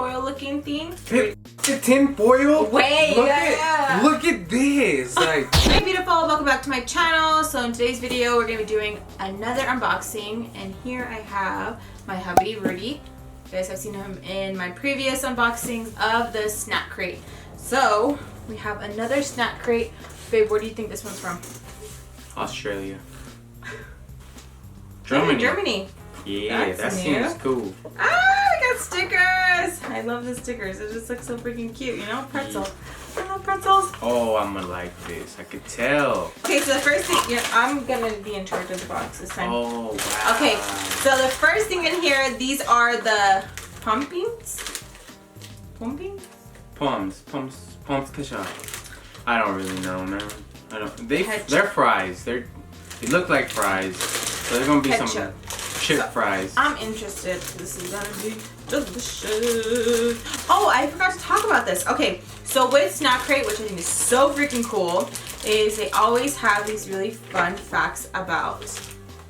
foil looking thing. The tin foil? Wait, Look at this. Like, hey beautiful, welcome back to my channel. So in today's video we're gonna be doing another unboxing, and here I have my hubby Rudy. You guys have seen him in my previous unboxings of the SnackCrate. So we have another SnackCrate. Babe, where do you think this one's from? Australia. Germany. Germany. Yeah, that seems cool. Ah, we got stickers. I love the stickers. It just looks so freaking cute, you know? Pretzel. I love pretzels. Oh, I'm gonna like this. I could tell. Okay, so the first thing, I'm gonna be in charge of the box this time. Oh, wow. Okay, so the first thing in here, these are the pumpkins. Pumpkins? Pumps ketchup. I don't really know, man. I don't. They're fries. They look like fries. So they're gonna be some chip fries. I'm interested. This is gonna be delicious. Oh, I forgot to talk about this. Okay, so with SnackCrate, which I think is so freaking cool, is they always have these really fun facts about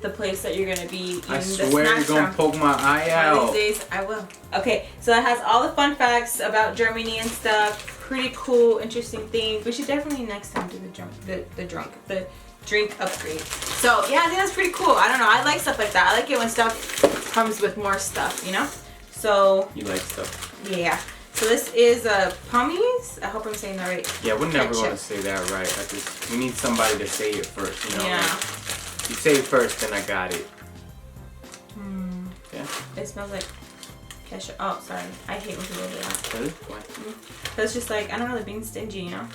the place that you're gonna be eating. I swear you're gonna poke my eye out. These days, I will. Okay, so it has all the fun facts about Germany and stuff. Pretty cool, interesting things. We should definitely next time do the drink upgrade. So yeah, I think that's pretty cool. I don't know. I like stuff like that. I like it when stuff comes with more stuff, you know? So you like stuff. Yeah. So this is Pummies. I hope I'm saying that right. Yeah, we're never gonna say that right. We need somebody to say it first, you know? Yeah. Like, you say it first, then I got it. Yeah. It smells like ketchup. Oh, sorry. I hate when people do that. Really? Why? That's just like, I don't know, they're being stingy, you know?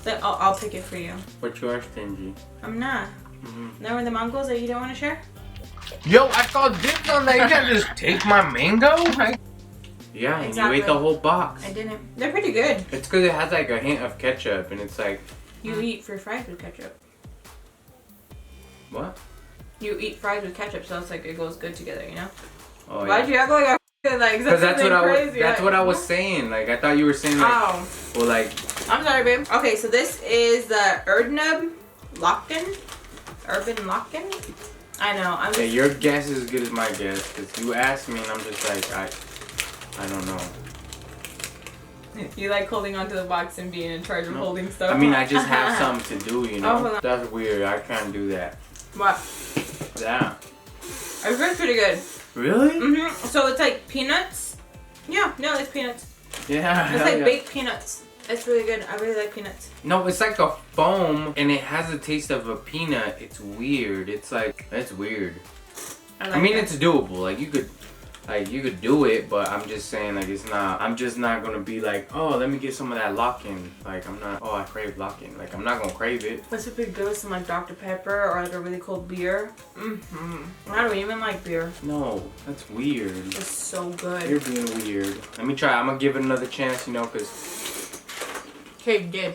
But I'll pick it for you. But you are stingy. I'm not. Remember the mangoes that you didn't want to share? Yo, I thought this on there. You can't just take my mango. Yeah, Exactly. and you ate the whole box. I didn't. They're pretty good. It's because it has like a hint of ketchup, and it's like. You eat for fries with ketchup. What? You eat fries with ketchup, so it's like it goes good together, you know? Oh, Why'd you act like I like? Because that's what crazy. That's what I was saying. Like I thought you were saying like. Oh. Well, like. I'm sorry, babe. Okay, so this is the Erdnub Locken. Urban Locken. I know. I'm just... Yeah, your guess is as good as my guess. Because you asked me, and I'm just like I don't know. You like holding onto the box and being in charge of holding stuff? I mean, I just have something to do, you know? Oh, that's weird. I can't do that. What? Yeah. It's really pretty good. Really? So it's like peanuts. Yeah, no, it's peanuts. Yeah. It's like baked peanuts. It's really good. I really like peanuts. No, it's like a foam, and it has a taste of a peanut. It's weird. It's like, it's weird. I mean, it's doable. Like you could do it, but I'm just saying, like, it's not. I'm just not gonna be like, oh, let me get some of that lock-in. Like, I'm not. Oh, I crave lock-in. Like, I'm not gonna crave it. This would be good with some like Dr. Pepper or like a really cold beer. I don't even like beer. No, that's weird. It's so good. You're being weird. Let me try. I'm gonna give it another chance, you know, cause. Okay, good.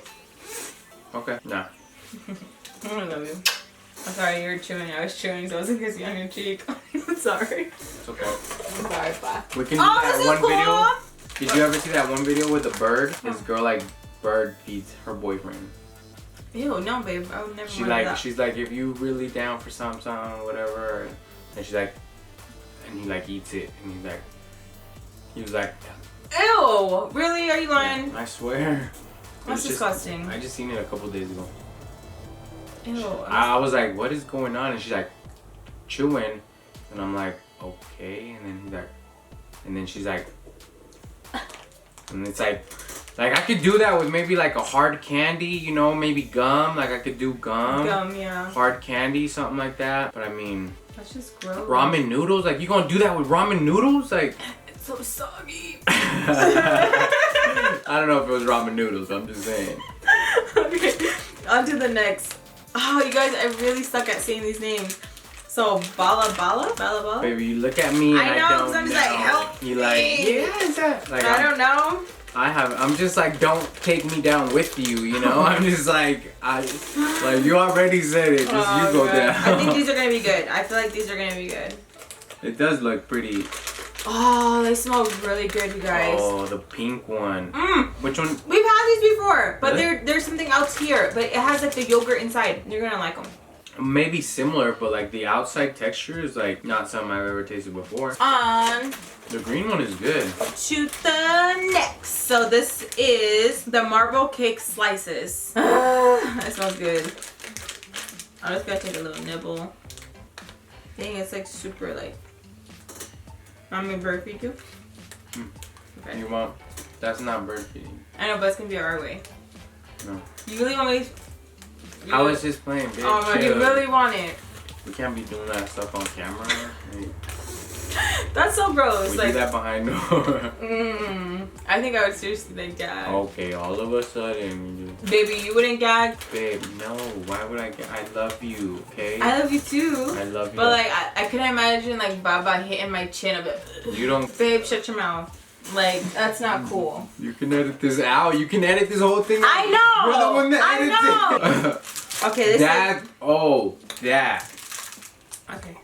Okay. Nah. I love you. I'm sorry, you were chewing. I was chewing, so I was gonna kiss you on your cheek. I'm sorry. It's okay. I'm sorry, bye. We can do that one video. Did you ever see that one video with the bird? This girl like bird feeds her boyfriend. Ew, no, babe. I would never want that. She's like, if you really down for something, whatever, and she's like, and he like eats it, and he was like, ew, really? Are you lying? Yeah, I swear. That's disgusting. I just seen it a couple days ago. Ew. I was like, what is going on? And she's like, chewing, and I'm like, okay, and then he's like, and then she's like, and it's like I could do that with maybe like a hard candy, you know, maybe gum. Like I could do gum. Gum, yeah. Hard candy, something like that. But I mean, that's just gross. Ramen noodles? Like you gonna do that with ramen noodles? Like it's so soggy. I don't know if it was ramen noodles. I'm just saying. Okay, on to the next. Oh, you guys, I really suck at saying these names. So, Bala. Baby, you look at me and I know, don't I'm just know. like, help You like, yeah, is that? Like, I don't know. I'm just like, don't take me down with you, you know? I'm just like, you already said it, just you go down. I think these are gonna be good. I feel like these are gonna be good. It does look pretty. Oh, they smell really good, you guys. Oh, the pink one. Which one? We've had these before, but Really? there's something else here. But it has like the yogurt inside. You're gonna like them. Maybe similar, but like the outside texture is like not something I've ever tasted before. On The green one is good. to the So this is the marble cake slices. That smells good. I'm just gonna take a little nibble. Dang, it's like super like. Want me to bird feed you? Okay. You want? That's not bird feeding. I know, but it's gonna be our way. No. You really want me to... I was just playing, babe. Oh my, you really want it. We can't be doing that stuff on camera. Like, that's so gross. we like, do that behind door. I think I would seriously like gag. Okay, all of a sudden you just... Baby, you wouldn't gag? Babe, no. Why would I gag? I love you, okay? I love you too. I love you. But like, I couldn't imagine like Baba hitting my chin a bit. You don't... Babe, shut your mouth. Like, that's not cool. You can edit this out. You can edit this whole thing out. I know! You're the one that edits it. Okay, this that, is... oh, that. Okay.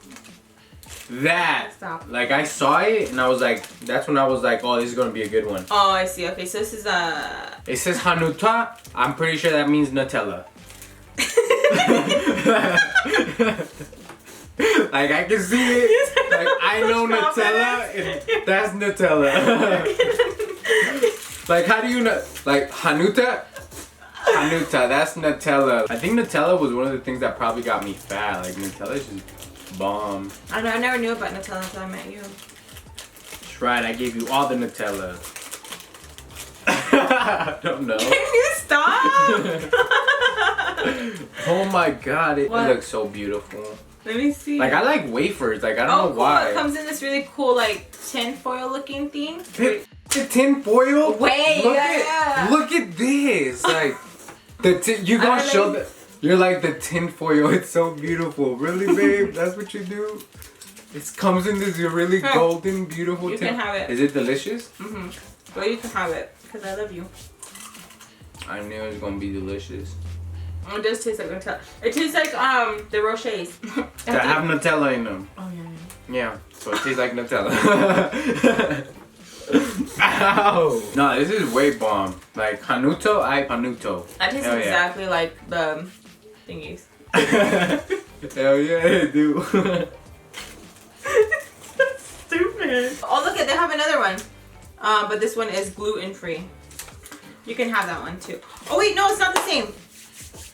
That. Stop. Like, I saw it, and I was like, that's when I was like, oh, this is going to be a good one. Oh, I see. Okay, so this is It says Hanuta. I'm pretty sure that means Nutella. Like, I can see it. Like, I know Nutella. And that's Nutella. Like, how do you know? Like, Hanuta? Hanuta, that's Nutella. I think Nutella was one of the things that probably got me fat. Like, Nutella is just bomb. I know, I never knew about Nutella until I met you. That's right, I gave you all the Nutella. I don't know. Can you stop? Oh my god, it What? looks so beautiful. Let me see. Like, I like wafers. Like, I don't know cool. why. It comes in this really cool, like, tin foil looking thing. The tin foil? Wait, Look at this. Like, you gonna show the... You're like the tin foil. It's so beautiful. Really, babe? That's what you do? It comes in this really golden, beautiful You tin. can have it. Is it delicious? Mm-hmm. Well, you can have it. Because I love you. I knew it was gonna be delicious. It does taste like Nutella. It tastes like, the Rochers. That have Nutella in them. Oh, yeah. Yeah, so it tastes like Nutella. Ow! No, this is way bomb. Like, Hanuto, Hanuto. That tastes Hell exactly like the thingies. Hell yeah, they do. Stupid. Oh, look at, they have another one. But this one is gluten-free. You can have that one too. Oh wait, no, it's not the same.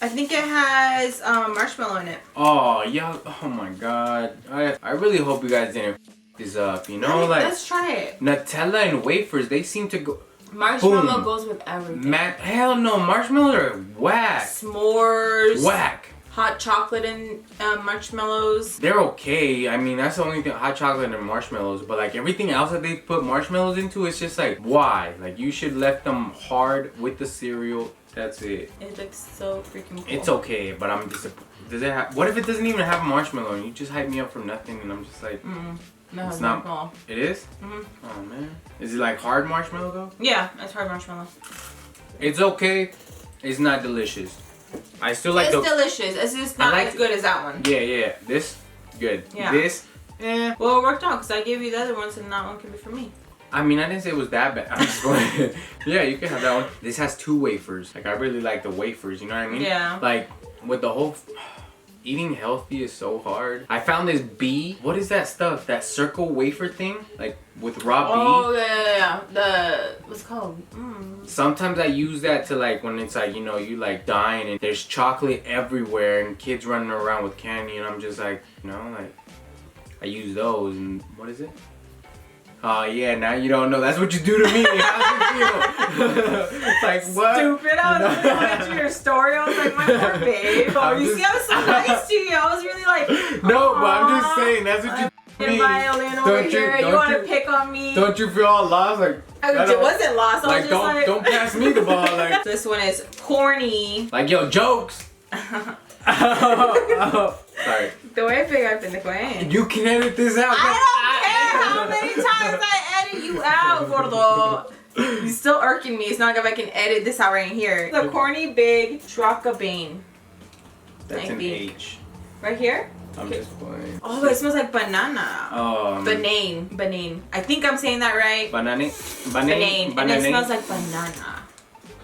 I think it has marshmallow in it. Oh, yeah. Oh my god. I really hope you guys didn't f this up. You know, like, let's try it. Nutella and wafers, they seem to go. Marshmallow Boom. goes with everything. Hell no, marshmallows are whack. S'mores. Whack. Hot chocolate and marshmallows. They're okay. I mean, that's the only thing, hot chocolate and marshmallows. But like everything else that they put marshmallows into, it's just like, why? Like, you should left them hard with the cereal. That's it. It looks so freaking cool. It's okay, but I'm disappointed. Does it have? What if it doesn't even have a marshmallow and you just hype me up for nothing and I'm just like, No, it's not. marshmallow. It is? Oh man. Is it like hard marshmallow though? Yeah, it's hard marshmallow. It's okay. It's not delicious. I still like it's delicious. It's just not as good as that one. Yeah. This, good. Yeah. This, eh. Well, it worked out because I gave you the other ones and that one can be for me. I mean, I didn't say it was that bad. I'm just going. Yeah, you can have that one. This has 2 wafers. Like, I really like the wafers. You know what I mean? Yeah. Like, with the whole... Eating healthy is so hard. I found this bee. What is that stuff? That circle wafer thing? Like, with raw bee? Oh, yeah. What's it called? Sometimes I use that to, like, when it's like, you know, you like dying and there's chocolate everywhere and kids running around with candy and I'm just like, you know, like, I use those and what is it? Oh yeah, now you don't know. That's what you do to me. How's it feel? Like what? Stupid. I was really going into your story. I was like, my poor babe. Oh, you see, I was so nice to you. I was really like, no, but I'm just saying that's what you do to me. Violin over here. You want to pick on me? Don't you feel all lost? Like I wasn't lost. I was just don't pass me the ball. Like this one is corny. Like yo, jokes. Sorry. Te voy a pegar, pendejo. You can edit this out. I don't care how many times I edit you out, gordo. You're still irking me. It's not like if I can edit this out right here. The corny big Shraka Bane. That's an H. Right here? I'm just playing. Oh, it smells like banana. Banane. I think I'm saying that right. Banane. And it smells like banana.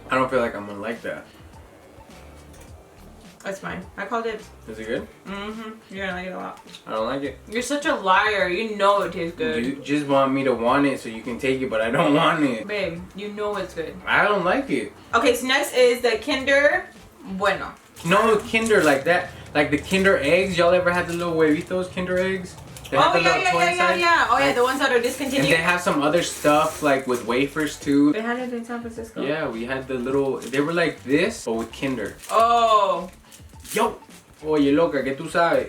I don't feel like I'm gonna like that. That's mine. I called it. Is it good? Mm-hmm. You're gonna like it a lot. I don't like it. You're such a liar. You know it tastes good. You just want me to want it so you can take it, but I don't want it. Babe, you know it's good. I don't like it. Okay, so next is the Kinder Bueno. No, Kinder like that. Like the Kinder eggs. Y'all ever had the little huevitos Kinder eggs? They have Oh the little toy inside. yeah. Oh yeah, Like- the ones that are And discontinued. they have some other stuff like with wafers too. They had it in San Francisco. Yeah, we had the little. They were like this, but with Kinder. Oh, Yo, oye loca, ¿qué tú sabes?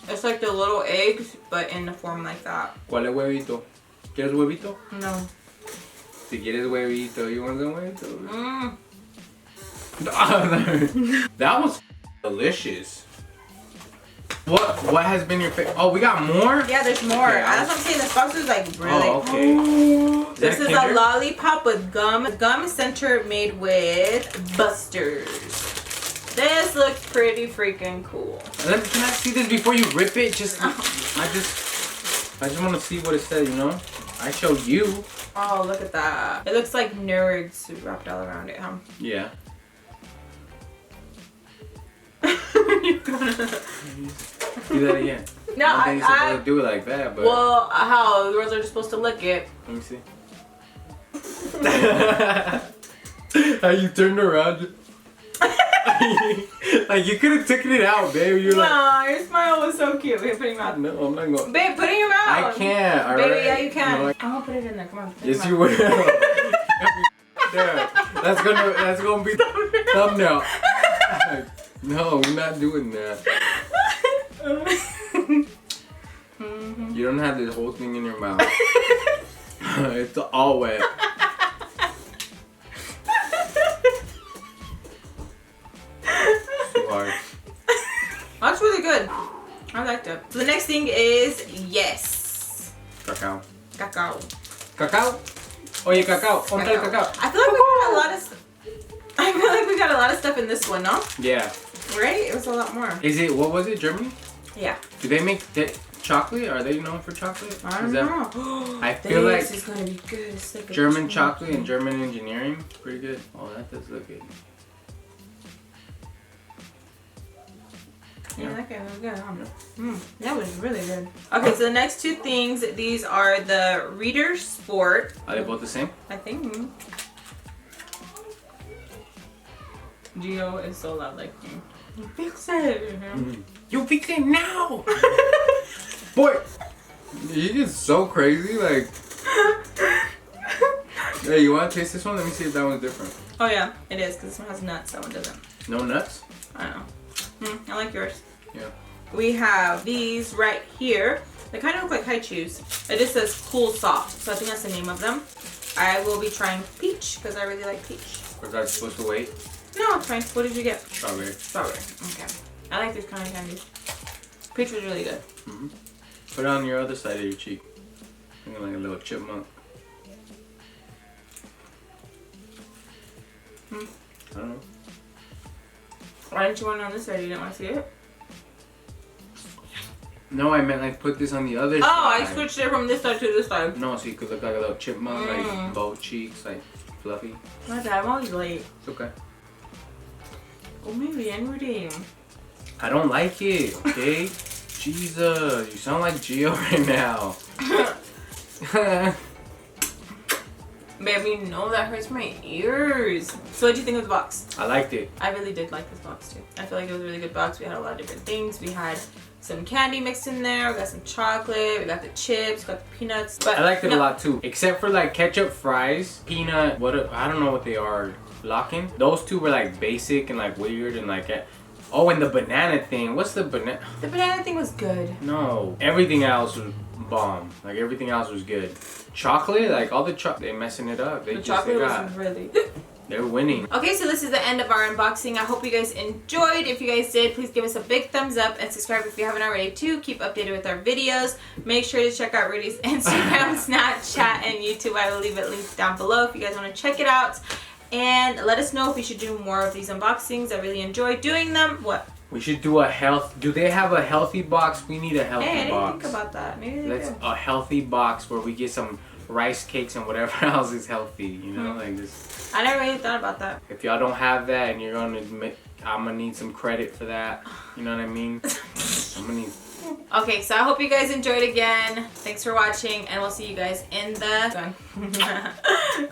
it's like the little eggs, but in the form like that. ¿Cuál es huevito? ¿Quieres huevito? No. Si quieres huevito, you want some huevito? That was delicious. What has been your favorite? Oh, we got more? Yeah, there's more. Okay, That's what I'm saying. This box is like really. Oh, okay. This is a Kinder? lollipop with gum. The gum center made with Busters. This looks pretty freaking cool. Can I see this before you rip it? I just want to see what it says, you know? I showed you. Oh, look at that. It looks like nerds wrapped all around it, huh? Yeah. Do that again. No, I don't think you're supposed to do it like that, but. Well, how? The girls are just supposed to lick it. Let me see. How you turned around. Like you could have taken it out, babe. You're No, your smile was so cute. Here, put it in your mouth. no, I'm not going. Babe, put it in your mouth. I can't. All Baby, right? yeah, you can. No, I'm gonna put it in there. Come on. put it in yes, your you mouth. will. Yeah, that's gonna be thumbnail. No, we're not doing that. You don't have this whole thing in your mouth. It's all wet. Too hard. That's really good. I liked it. So the next thing is yes. Cacao. Cacao. Cacao. Oye, cacao. Ponte el cacao. I feel like we got a lot of. I feel like we got a lot of stuff in this one, no? Yeah. Right? It was a lot more. Is it, what was it, Germany? Yeah. Do they make chocolate? Are they known for chocolate? I don't Is that- know. I feel like this is gonna be good. It's like a German cheese. chocolate and German engineering. Pretty good. Oh, that does look good. Yeah, that guy was good, huh? Yeah. That was really good. Okay, so the next two things, these are the Reader Sport. Are they both the same? I think. Gio is so loud like me. Fix it. You fix it now! Boy! You get so crazy, like... Hey, you want to taste this one? Let me see if that one's different. Oh yeah, it is, because this one has nuts, that one doesn't. No nuts? I don't know. I like yours. Yeah. We have these right here. They kind of look like high chews. It just says Cool Soft, so I think that's the name of them. I will be trying peach, because I really like peach. Was I supposed to wait? No, it's fine. What did you get? Strawberry. Strawberry. Okay. I like these kind of candies. Peach was really good. Put it on your other side of your cheek. Looking like a little chipmunk. I don't know. Why didn't you want it on this side? You didn't want to see it? No, I meant like put this on the other Oh, side. I switched it from this side to this side. No, so you could look like a little chipmunk, like both cheeks, like fluffy. My bad, I'm always late. It's okay. Oh, maybe I'm ready. I don't like it, okay? Jesus, you sound like Gio right now. Babe, you know that hurts my ears. So what do you think of the box? I liked it. I really did like this box too. I feel like it was a really good box. We had a lot of different things. We had some candy mixed in there. We got some chocolate. We got the chips. We got the peanuts. But I liked it a lot too. Except for like ketchup, fries, peanut, I don't know what they are. Locking. Those two were like basic and like weird and like... Oh, and the banana thing. What's the banana? The banana thing was good. No. Everything else was bomb. Like everything else was good. Chocolate, like all the chocolate, they're messing it up. The chocolate was really good. They're winning. Okay, so this is the end of our unboxing. I hope you guys enjoyed. If you guys did, please give us a big thumbs up and subscribe if you haven't already too. Keep updated with our videos. Make sure to check out Rudy's Instagram, Snapchat, and YouTube. I will leave it linked down below if you guys want to check it out. And let us know if we should do more of these unboxings. I really enjoy doing them. What? We should do a health. Do they have a healthy box? We need a healthy Hey, I didn't box. think about that. Maybe they Let's do. a healthy box where we get some rice cakes and whatever else is healthy, you know? Like just. I never really thought about that. If y'all don't have that and you're gonna I'm gonna need some credit for that. You know what I mean? I'm gonna need. Okay, so I hope you guys enjoyed again. Thanks for watching, and we'll see you guys in the